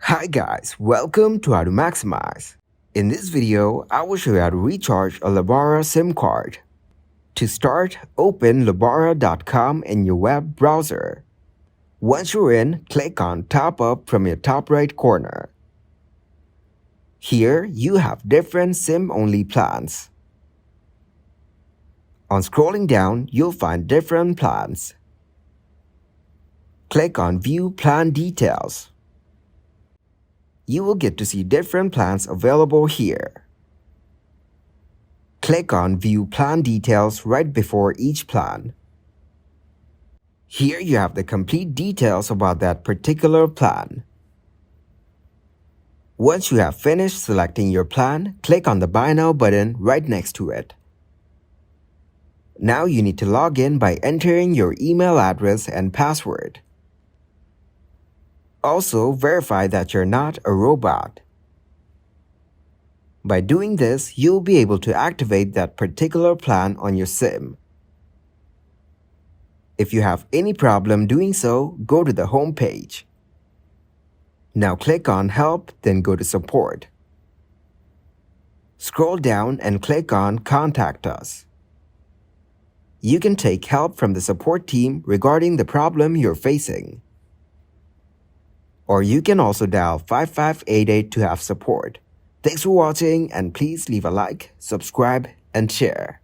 Hi guys, welcome to How to Maximize. In this video, I will show you how to recharge a Lebara SIM card. To start, open lebara.com in your web browser. Once you're in, click on Top Up from your top right corner. Here, you have different SIM-only plans. On scrolling down, you'll find different plans. Click on View Plan Details. You will get to see different plans available here. Click on View Plan Details right before each plan. Here you have the complete details about that particular plan. Once you have finished selecting your plan, click on the Buy Now button right next to it. Now you need to log in by entering your email address and password. Also, verify that you're not a robot. By doing this, you'll be able to activate that particular plan on your SIM. If you have any problem doing so, go to the home page. Now click on Help, then go to Support. Scroll down and click on Contact Us. You can take help from the support team regarding the problem you're facing. Or you can also dial 5588 to have support. Thanks for watching, and please leave a like, subscribe, and share.